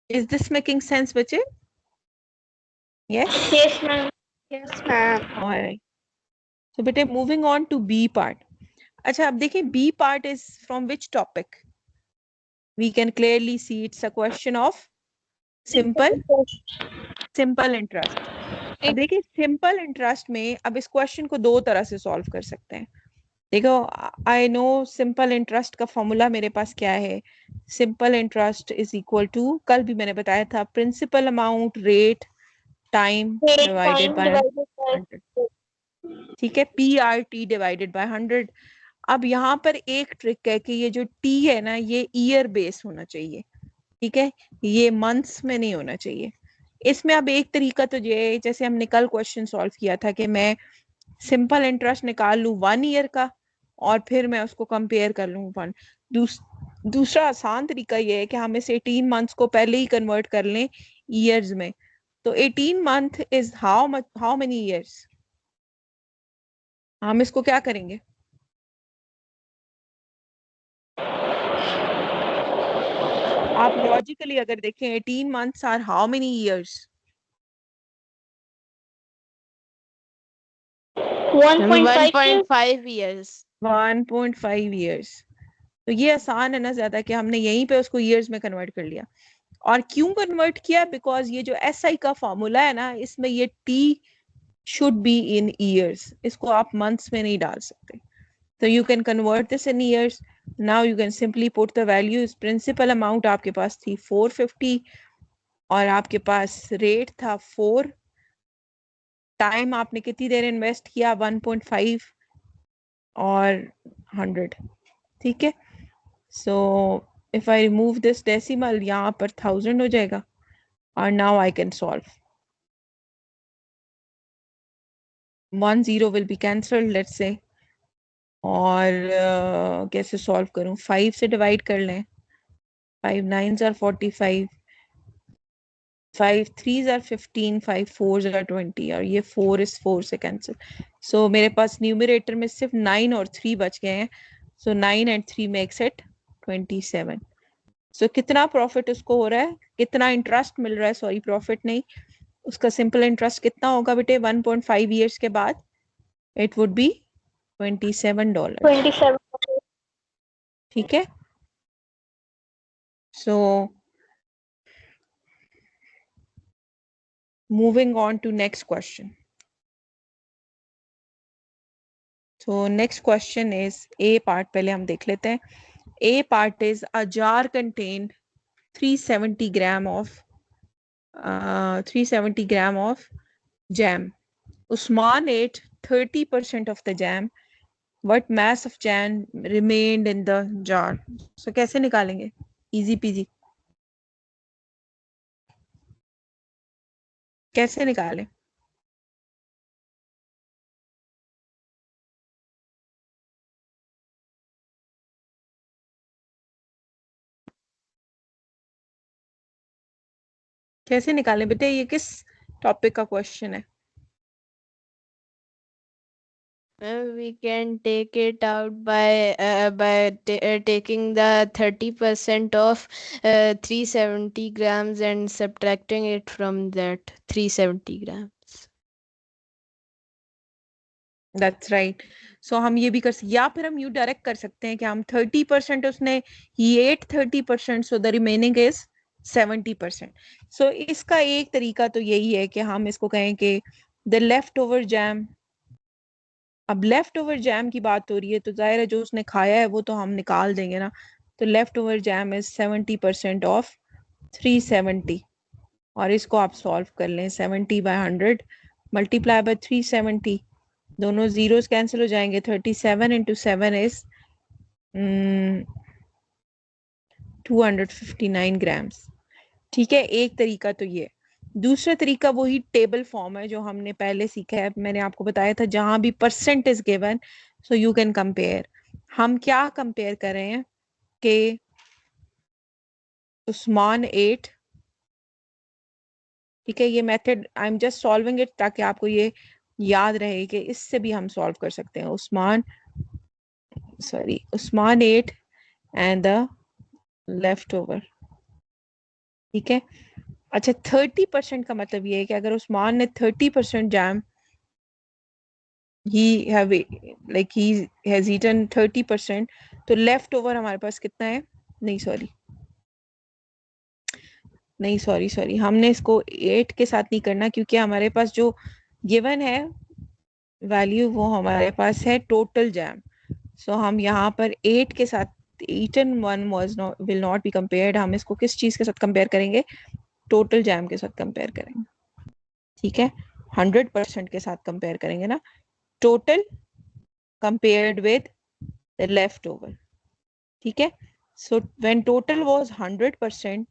Is this making sense, bache? Yes? Yes, ma'am. Yes, ma'am. All right. So beta, moving on to B part. अच्छा, अब देखिए B part is from which topic? We can clearly see it's a question of simple interest. अब देखिए simple interest में अब इस question को दो तरह से solve कर सकते हैं. देखो, I know simple interest का formula मेरे पास क्या है. Simple interest is equal to, कल भी मैंने बताया था, principal amount, rate, time divided by 100. ठीक है? PRT divided by 100. अब यहाँ पर एक ट्रिक है कि ये जो T है ना, ये ईयर बेस होना चाहिए. ठीक है? ये मंथ्स में नहीं होना चाहिए. इसमें अब एक तरीका तो ये, जैसे हमने कल क्वेश्चन सॉल्व किया था कि मैं सिंपल इंटरेस्ट निकाल लूँ 1 ईयर का और फिर मैं उसको कंपेयर कर लूँ 1. दूसरा आसान तरीका ये है कि हम इस 18 मंथ्स को पहले ही कन्वर्ट कर लें ईयर्स में. तो 18 month is how many years. हम इसको क्या करेंगे, आप लॉजिकली अगर देखें 18 months are how many years. 1.5 years. 1.5 years. तो ये आसान है ना ज्यादा कि हमने यहीं पे उसको ईयर्स में कन्वर्ट कर लिया. और क्यों कन्वर्ट किया, बिकॉज ये जो SI का फॉर्मूला है ना, इसमें ये T should be in years, इसको आप मंथ्स में नहीं डाल सकते. तो you can convert this in years. Now you can simply put the values. Principal amount आपके पास थी 450 और आपके पास रेट था 4. टाइम आपने कितनी देर इन्वेस्ट किया, 1.5 और 100. ठीक है? So if I remove this decimal, यहाँ पर 1000 हो जाएगा. और now I can solve. 1 0 will be cancelled, let's say. और कैसे सॉल्व करूं, 5 से डिवाइड कर लें. 5 9s are 45, 5 3s are 15, 5 4s are 20 और ये 4 is 4 से कैंसिल. सो मेरे पास न्यूमरेटर में सिर्फ 9 और 3 बच गए हैं. सो 9 and 3 makes it 27. सो कितना प्रॉफिट उसको हो रहा है, कितना इंटरेस्ट मिल रहा है, सॉरी प्रॉफिट नहीं, उसका सिंपल इंटरेस्ट कितना होगा बेटे 1.5 years के बाद? It would be $27. 27. ठीक है. सो moving on to next question. So next question is A part. पहले हम देख लेते हैं. A part is a jar contained 370 gram of jam. Usman ate 30% of the jam. What mass of jam remained in the jar? So कैसे निकालेंगे? Easy peasy. कैसे निकालें? कैसे निकालें बेटे, ये किस टॉपिक का क्वेश्चन है? We can take it out by taking the 30% of 370 grams and subtracting it from that 370 grams. That's right. So हम ये भी कर सकते, या फिर हम यू डायरेक्ट कर सकते हैं कि हम 30% उसने he ate 30%, so the remaining is 70%. So इसका एक तरीका तो यही है कि हम इसको कहें कि the leftover jam. अब लेफ्ट ओवर जैम की बात हो रही है तो जाहिर है जो उसने खाया है वो तो हम निकाल देंगे ना. तो left over jam is 70% of 370 और इसको आप सॉल्व कर लें. 70 by 100 मल्टीप्लाई बाय 370, दोनों जीरोस कैंसिल हो जाएंगे. 37 into 7 is 259 grams. ठीक है, एक तरीका तो ये. दूसरा तरीका वही टेबल फॉर्म है जो हमने पहले सीखा है. मैंने आपको बताया था जहां भी percent is given so you can compare. हम क्या कंपेयर कर रहे हैं कि उस्मान 8. ठीक है, ये method I am just solving it ताकि आपको ये याद रहे कि इससे भी हम सॉल्व कर सकते हैं. Usman 8 and the left over. ठीक है. अच्छा, 30% का मतलब ये है कि अगर उस्मान ने 30% जैम he has eaten 30%, तो लेफ्ट ओवर हमारे पास कितना है? नहीं सॉरी हमने इसको 8 के साथ नहीं करना क्योंकि हमारे पास जो गिवन है वैल्यू वो हमारे पास है टोटल जैम. सो हम यहाँ पर 8 के साथ eaten one will not be compared. हम इसको किस चीज के साथ कंपेयर करेंगे? टोटल जैम के साथ कंपेयर करेंगे. ठीक है, 100% के साथ कंपेयर करेंगे ना. Total compared with the leftover. ठीक है. So when total was 100%,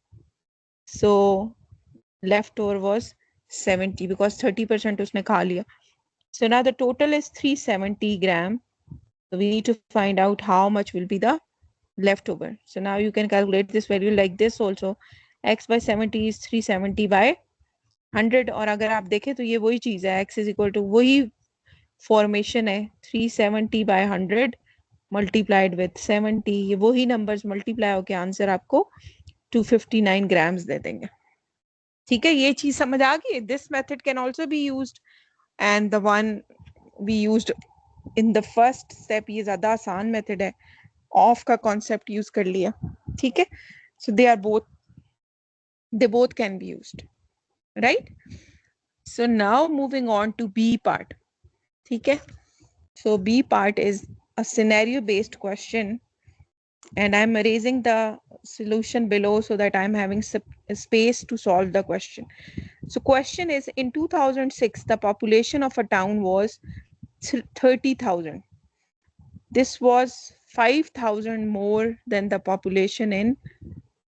so leftover was 70 because 30% उसने खा लिया. So now the total is 370 gram. So we need to find out how much will be the leftover. So now you can calculate this value like this also. X by 70 is 370 by 100. और अगर आप देखें तो ये वही चीज है, x is equal to वही फॉर्मेशन है 370 by 100 मल्टीप्लाइड विथ 70. ये वही नंबर्स मल्टीप्लाई होके आंसर आपको 259 ग्राम्स दे देंगे. ठीक है, ये चीज समझ आ गई. This method can also be used and the one we used in the first step ये ज्यादा आसान मेथड है. ऑफ का कॉन्सेप्ट यूज कर लिया. ठीक है. So they both can be used, right. So now moving on to B part. ठीक है. So B part is a scenario based question and I'm erasing the solution below so that I'm having space to solve the question. So question is, in 2006 the population of a town was 30,000. This was 5,000 more than the population in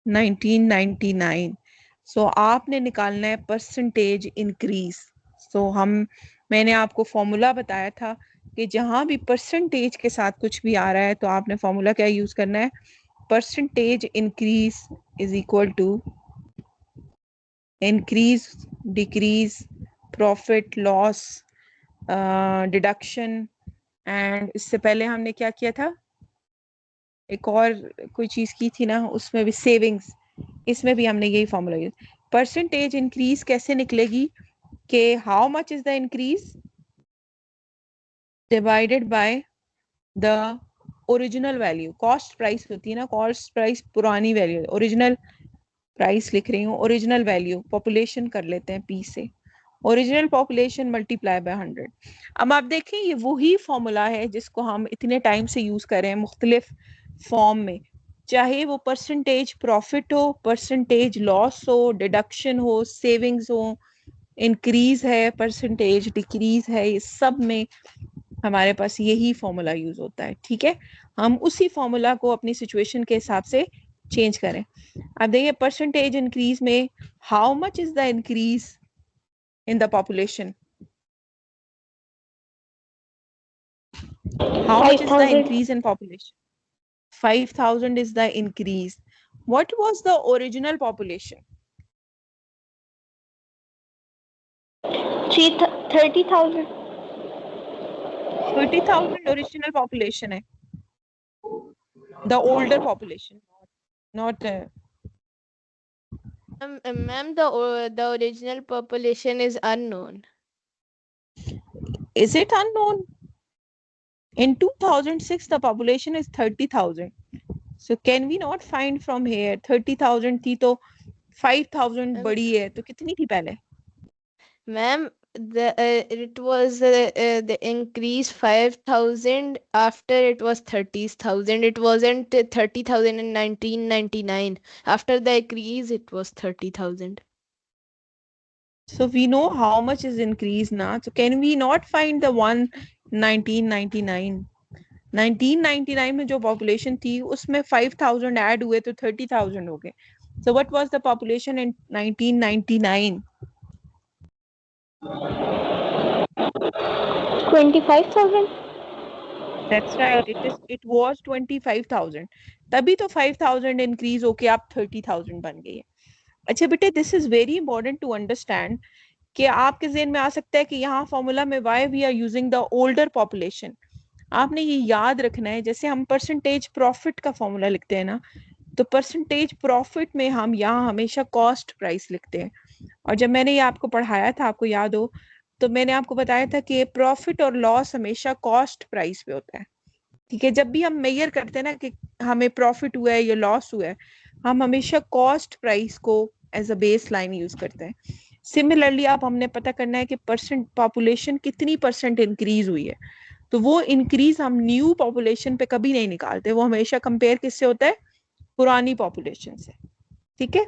1999. So आपने निकालना है percentage increase. सो मैंने आपको formula बताया था कि जहां भी परसेंटेज के साथ कुछ भी आ रहा है तो आपने फॉर्मूला क्या यूज करना है? Percentage increase is equal to increase, decrease, profit, loss, deduction, and इससे पहले हमने क्या किया था, एक और कोई चीज की थी ना, उसमें भी सेविंग्स, इसमें भी हमने यही फॉर्मूला यूज। परसेंटेज इंक्रीज कैसे निकलेगी कि how much is the increase divided by the original value. Cost price होती है ना, कॉस्ट प्राइस पुरानी वैल्यू, ओरिजिनल प्राइस लिख रही हूँ, ओरिजिनल वैल्यू पॉपुलेशन कर लेते हैं पी से, ओरिजिनल पॉपुलेशन मल्टीप्लाई बाय 100। अब आप देखें ये वही फॉर्मूला है जिसको हम इतने टाइम से यूज कर रहे हैं मुख्तलिफ फॉर्म में, चाहे वो परसेंटेज प्रॉफिट हो, परसेंटेज लॉस हो, डिडक्शन हो, सेविंग्स हो, इंक्रीज है, परसेंटेज डिक्रीज है, इस सब में हमारे पास यही फॉर्मूला यूज होता है। ठीक है, हम उसी फॉर्मूला को अपनी सिचुएशन के हिसाब से चेंज करें। अब देखिए परसेंटेज इंक्रीज में how much is the increase in the population? How much is the 5,000. increase in population? 5,000 is the increase. What was the original population? 30,000. 30,000 original population hai. The older population, not Ma'am, the original population is unknown. is it unknown? In 2006 the population is 30,000. So can we not find from here 30,000 थी तो 5,000 Um, बड़ी है तो कितनी थी पहले? Ma'am, it was the increase 5,000 after it was 30,000. It wasn't 30,000 in 1999. After the increase, it was 30,000. So we know how much is increased now. So can we not find the one 1999? 1999 में जो population थी उसमें 5,000 add हुए तो 30,000 हो गए. So what was the population in 1999? 25,000. That's right. It was 25,000. तभी तो 5,000 increase होके आप 30,000 बन गई है. अच्छा बेटे, this is very important to understand कि आपके ज़हन में आ सकता है कि यहाँ फॉर्मूला में why we are using the older population. आपने ये याद रखना है, जैसे हम परसेंटेज प्रॉफिट का फॉर्मूला लिखते हैं ना, तो परसेंटेज प्रॉफिट में हम यहाँ हमेशा कॉस्ट प्राइस लिखते हैं। और जब मैंने ये आपको पढ़ाया था, आपको याद हो, तो मैंने आपको बताया था कि प्रॉफिट और लॉस हमेशा कॉस्ट प्राइस पे होता है। ठीक है, जब भी हम मेजर करते हैं ना कि हमें प्रॉफिट हुआ है या लॉस हुआ है, हम हमेशा कॉस्ट प्राइस को as a base line use करते हैं। सिमिलरली आप हमने पता करना है कि परसेंट पॉपुलेशन कितनी परसेंट इंक्रीज हुई है, तो वो इंक्रीज हम न्यू पॉपुलेशन पे कभी नहीं निकालते, वो हमेशा कंपेयर किससे होता है, पुरानी पॉपुलेशन से। ठीक है,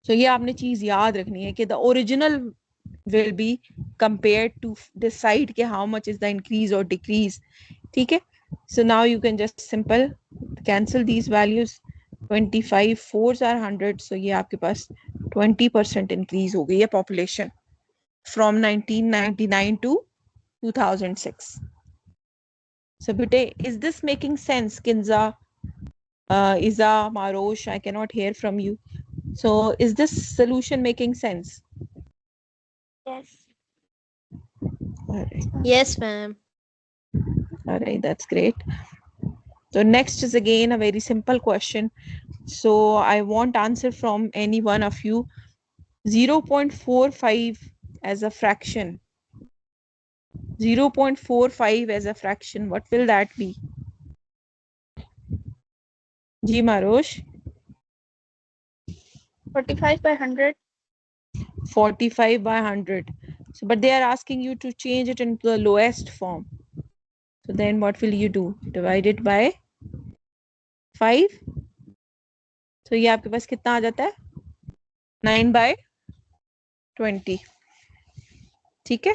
तो ये आपने चीज याद रखनी है कि the original will be compared to decide कि how much is the increase और डिक्रीज। ठीक है, so now you can just simple cancel these values. 25 4s are 100, so ये आपके पास 20% increase हो गई है population from 1999 to 2006. So bete, is this making sense, Kinza, Iza, Marosh? I cannot hear from you. So is this solution making sense? Yes. All right. Yes, ma'am. All right, that's great. So next is again a very simple question. So I want answer from any one of you. 0.45 as a fraction. 0.45 as a fraction. What will that be? Ji Marosh. 45 by 100. 45 by 100. So, but they are asking you to change it into the lowest form. So then what will you do? Divide it by 5. So ये आपके पास कितना आ जाता है? 9 by 20. ठीक है?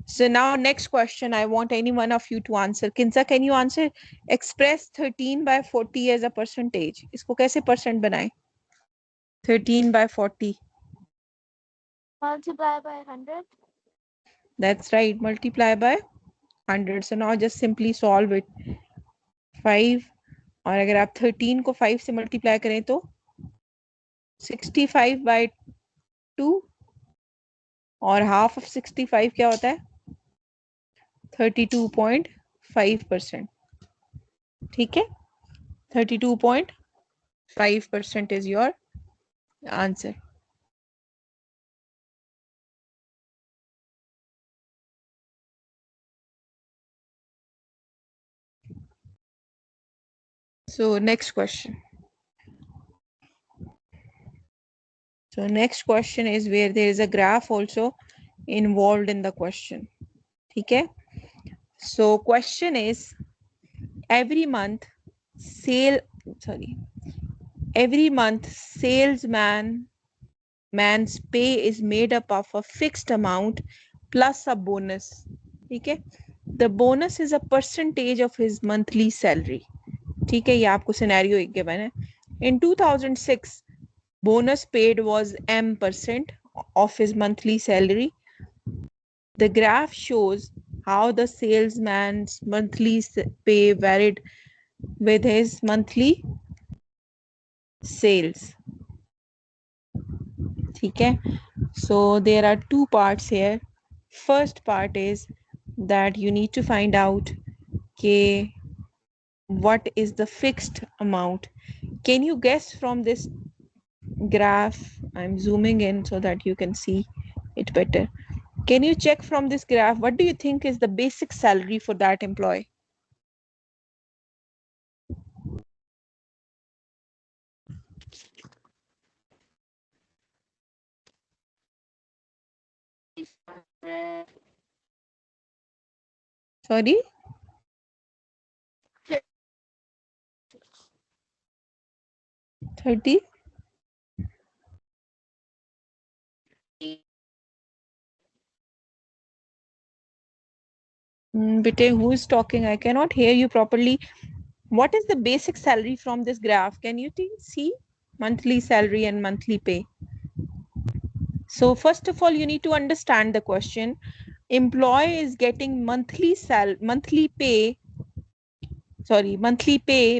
So now next question, I want any one of you to answer. Kinsa, can you answer? Express 13 by 40 as a percentage. इसको कैसे percent बनाए? 13 by 40. Multiply by 100. That's right. Multiply by 100. So now just simply solve it. 5. और अगर आप 13 को 5 से multiply करें तो 65 by 2 और हाफ ऑफ 65 क्या होता है 32.5%. ठीक है 32.5% is your answer. So next question. So next question is where there is a graph also involved in the question. Okay. So question is every month man's pay is made up of a fixed amount plus a bonus. Okay. The bonus is a percentage of his monthly salary. ठीक है ये आपको scenario एक given है. In 2006 bonus paid was M% of his monthly salary. The graph shows how the salesman's monthly pay varied with his monthly sales. ठीक है. So there are two parts here. First part is that you need to find out what is the fixed amount. Can you guess from this graph? I'm zooming in so that you can see it better. Can you check from this graph what do you think is the basic salary for that employee? Sorry? 30? Bete, who is talking? I cannot hear you properly. What is the basic salary from this graph? Can you see monthly salary and monthly pay? So first of all, you need to understand the question. Employee is getting monthly pay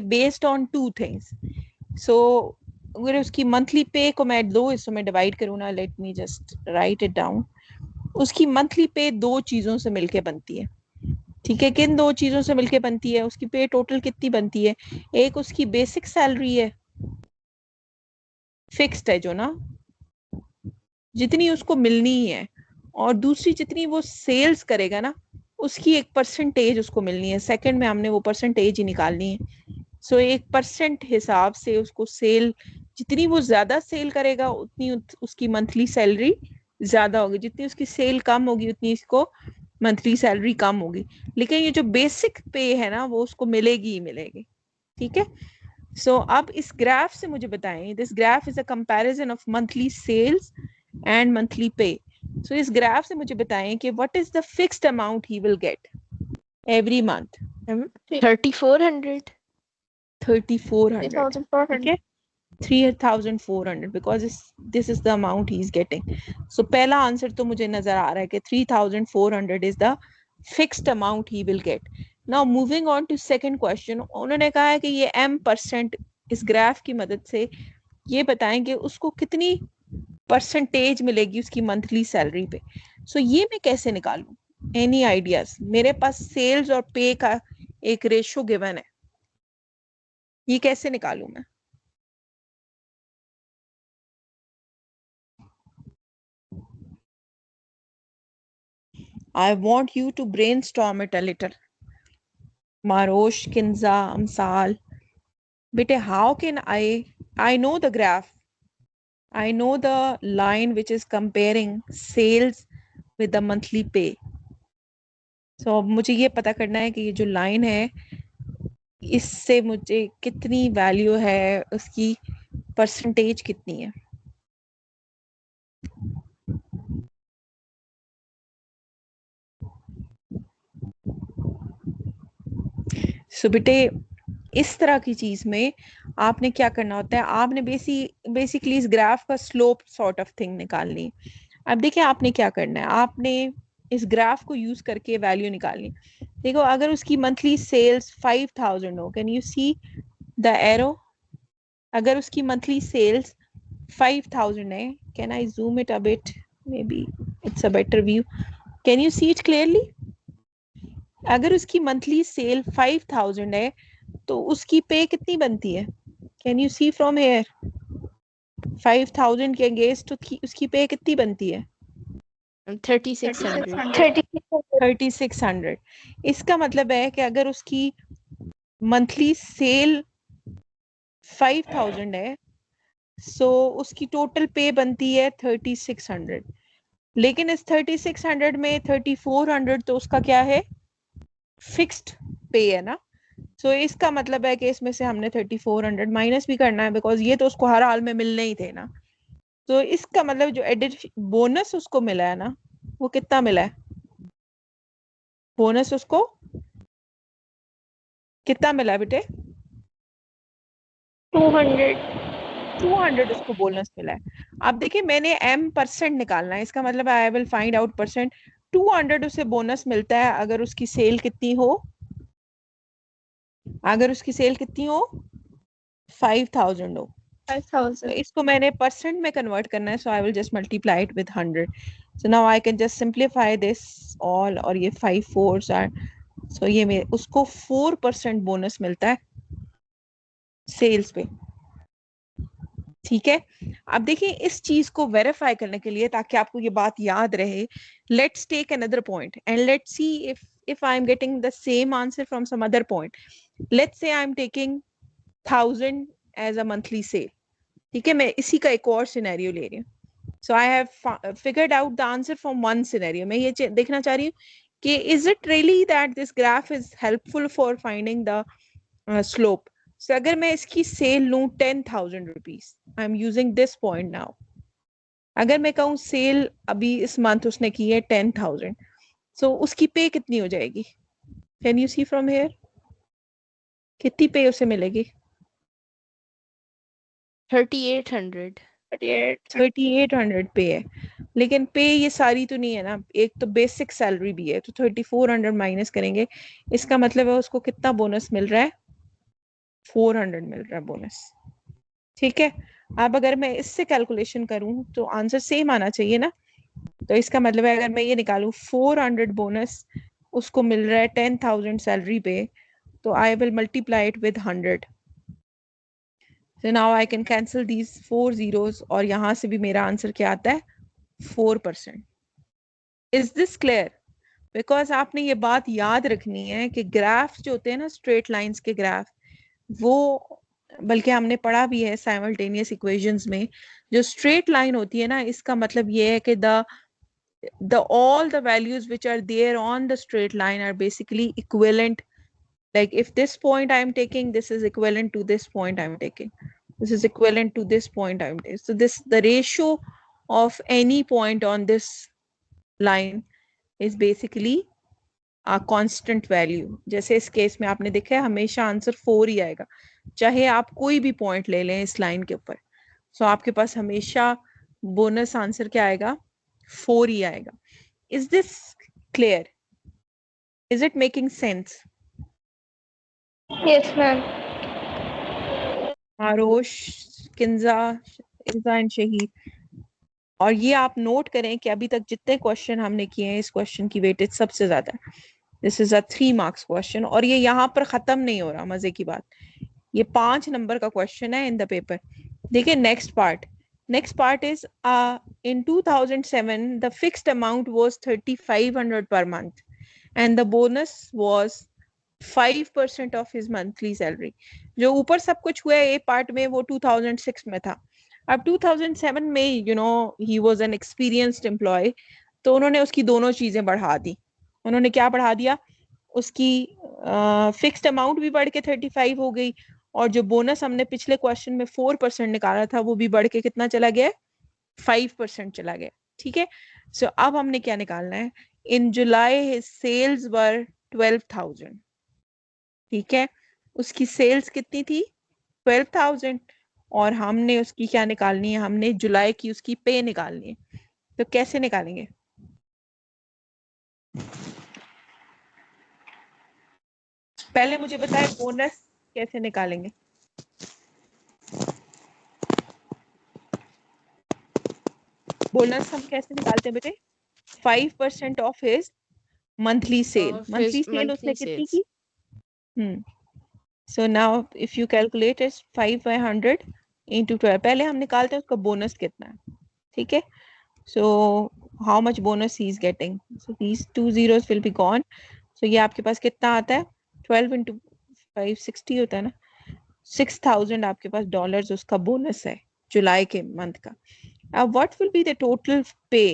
based on two things. So अगर उसकी monthly pay को मैं दो हिस्सों में divide करूँ ना, let me just write it down. उसकी monthly pay दो चीजों से मिलके बनती है. ठीक है. किन दो चीजों से मिलके बनती है? उसकी पे टोटल कितनी बनती है? एक उसकी बेसिक सैलरी है, फिक्स्ड है जो ना, जितनी उसको मिलनी है, और दूसरी जितनी वो सेल्स करेगा ना उसकी एक परसेंटेज उसको मिलनी है. सेकंड में हमने वो परसेंटेज ही निकालनी है. सो 1% हिसाब से उसको सेल, जितनी वो ज्यादा सेल करेगा उतनी उसकी मंथली सैलरी ज्यादा होगी, जितनी उसकी सेल कम होगी उतनी इसको मंथली सैलरी कम होगी. लेकिन ये जो बेसिक पे है ना वो उसको मिलेगी ही मिलेगी. ठीक है. सो अब इस ग्राफ से मुझे बताएं, this graph is a comparison of monthly sales and monthly pay. So इस ग्राफ से मुझे बताएं कि what is the fixed amount he will get every month. 3400. 3400. Okay. 3400 because this is the amount he is getting. So पहला answer तो मुझे नजर आ रहा है कि 3400 is the fixed amount he will get. Now moving on to second question. उन्होंने कहा है कि ये M% इस ग्राफ की मदद से ये बताएं कि उसको कितनी परसेंटेज मिलेगी उसकी मंथली सैलरी पे. सो ये मैं कैसे निकालूं? Any ideas? मेरे पास सेल्स और पे का एक रेशो गिवन है, ये कैसे निकालूं मैं? I want you to brainstorm it a little. Marosh, Kinza, Amsal. Bete, how can I know the graph. I know the line which is comparing sales with the monthly pay. So मुझे ये पता करना है कि ये जो line है इससे मुझे कितनी वैल्यू है, उसकी परसेंटेज कितनी है. सो बेटे इस तरह की चीज में आपने क्या करना होता है, आपने बेसिकली इस ग्राफ का स्लोप सॉर्ट ऑफ थिंग निकालनी. अब देखिए आपने क्या करना है, आपने इस ग्राफ को यूज करके वैल्यू निकालनी. देखो अगर उसकी मंथली सेल्स 5000 हो, can you see the arrow? अगर उसकी मंथली सेल्स 5,000 है. Can I zoom it a bit? Maybe it's a better view. Can you see it clearly? अगर उसकी मंथली सेल 5,000 है तो उसकी पे कितनी बनती है? Can you see from here? 5,000 के अगेंस्ट उसकी पे कितनी बनती है? 3600. 3600. इसका मतलब है कि अगर उसकी मंथली सेल 5,000 है सो उसकी टोटल पे बनती है 3600. लेकिन इस 3600 में 3400 तो उसका क्या है? फिक्स्ड पे है ना. सो इसका मतलब है कि इसमें से हमने 3400 माइनस भी करना है बिकॉज ये तो उसको हर हाल में मिलने ही थे ना. तो इसका मतलब जो एडिट बोनस उसको मिला है ना वो कितना मिला है? बोनस उसको कितना मिला है बेटे? 200 उसको बोनस मिला है. अब देखिए मैंने m% निकालना है. इसका मतलब I will find out percent. 200 उसे बोनस मिलता है अगर उसकी सेल कितनी हो? अगर उसकी सेल कितनी हो? 5,000 हो. तो 5,000. इसको मैंने परसेंट में कन्वर्ट करना है. So I will just multiply it with 100. So now I can just simplify this all. और ये 5 4s आर. सो ये मेरे उसको 4% बोनस मिलता है सेल्स पे. ठीक है. अब देखिए इस चीज को वेरीफाई करने के लिए ताकि आपको ये बात याद रहे, let's take another point and let's see if I am getting the same answer from some other point. Let's say I am taking 1,000 as a monthly sale. ठीक है. मैं इसी का एक और सिनेरियो ले रही हूँ. So I have figured out the answer from one scenario. मैं ये देखना चाह रही हूँ कि is it really that this graph is helpful for finding the slope. So अगर मैं इसकी सेल लूं 10,000 rupees, I am using this point now. अगर मैं कहूँ सेल अभी इस मंथ उसने की है 10,000, सो उसकी पे कितनी हो जाएगी? Can you see from here? कितनी पे उसे मिलेगी? 3800. 3800 पे है. लेकिन पे ये सारी तो नहीं है ना. एक तो बेसिक सैलरी भी है. तो 3400 माइनस करेंगे. इसका मतलब है उसको कितना बोनस मिल रहा है? 400 मिल रहा है बोनस. ठीक है. अब अगर मैं इससे कैलकुलेशन करूं तो आंसर सेम आना चाहिए ना. तो इसका मतलब है अगर मैं ये निकालूं 400 बोनस उसको मिल रहा है 10,000 सैलरी पे, तो I will multiply it with 100. So now I can cancel these 4 zeros और यहां से भी मेरा आंसर क्या आता है? 4%. Is this clear? बिकॉज आपने ये बात याद रखनी है कि ग्राफ जो होते हैं ना, स्ट्रेट लाइंस के ग्राफ, वो बल्कि हमने पढ़ा भी है साइमल्टेनियस इक्वेशंस में, जो स्ट्रेट लाइन होती है ना, इसका मतलब ये है कि the all the values which are there on the straight line are basically equivalent. Like if this point I am taking, this is equivalent to this point I am taking, this is equivalent to this point I am taking. So this, the ratio of any point on this line is basically a constant value. जैसे इस case में आपने देखा है हमेशा answer 4 ही आएगा, चाहे आप कोई भी पॉइंट ले लें इस लाइन के ऊपर. सो आपके पास हमेशा बोनस आंसर क्या आएगा? 4 ही आएगा. Is this clear? Is it making sense? Yes, ma'am. Arosh, Kinza, Ilza and Shahid. और ये आप नोट करें कि अभी तक जितने क्वेश्चन हमने किए हैं इस क्वेश्चन की वेटेज सबसे ज्यादा है. This is a 3 marks question और ये यहाँ पर खत्म नहीं हो रहा. मजे की बात, ये 5 नंबर का क्वेश्चन है इन द पेपर. देखिए next part. Next part is in 2007 the fixed amount was 3,500 per month and the bonus was 5% of his monthly salary. जो ऊपर सब कुछ हुआ है ये पार्ट में वो 2006 में था. अब 2007 में he was an experienced employee, तो उन्होंने उसकी दोनों चीजें बढ़ा दी. उन्होंने क्या बढ़ा दिया? उसकी फिक्स्ड अमाउंट भी बढ़ के 35 हो गई और जो बोनस हमने पिछले क्वेश्चन में 4% निकाला था वो भी बढ़ के कितना चला गया? 5% चला गया. ठीक है. सो अब हमने क्या निकालना है? इन जुलाई सेल्स वर 12,000. ठीक है. उसकी सेल्स कितनी थी? 12,000. और हमने उसकी क्या निकालनी है? हमने जुलाई की उसकी पे निकालनी है. तो कैसे निकालेंगे? पहले मुझे बताए बोनस कैसे निकालेंगे? बोनस हम कैसे निकालते हैं बेटे? 5% of his monthly sale. Of monthly his sale उसने monthly कितनी sales. की? So now if you calculate is 5/100 into 12। पहले हम निकालते हैं उसका बोनस कितना है, ठीक है? So how much bonus he is getting, so these 2 zeros will be gone. So ये आपके पास कितना आता है? 12 into 5 60 होता है ना। 6,000 आपके पास डॉलर्स उसका बोनस है जुलाई के मंथ का। अब what will be the total पे?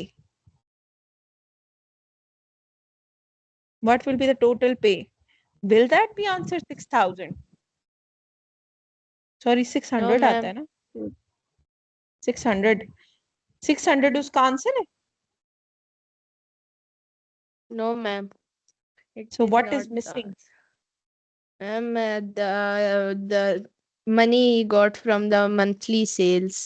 What will be the total pay? Will that be answer 6,000? Sorry, 600 No, आता है ma'am. ना? 600 उसका आंसर है? No, ma'am. It So is what is not the missing? answer. Ma'am, the money he got from the monthly sales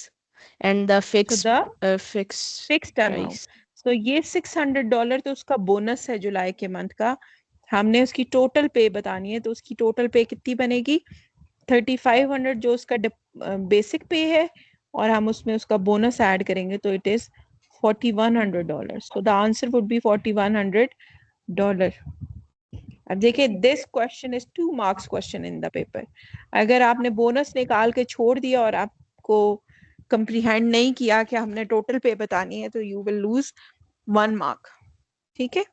and the fixed the fixed fixed amount. price. So ये $600 तो उसका bonus है जुलाई के month का। हमने उसकी total पे बतानी है, तो उसकी टोटल पे कितनी बनेगी? 3,500 जो उसका बेसिक पे है, और हम उसमें उसका बोनस ऐड करेंगे तो it is $4,100। So the answer would be $4,100। अब देखिए, this question is 2 marks question in the paper. अगर आपने बोनस निकाल के छोड़ दिया और आपको कंप्रीहेंड नहीं किया कि हमने टोटल पे बतानी है, तो यू विल लूज 1 मार्क, ठीक है?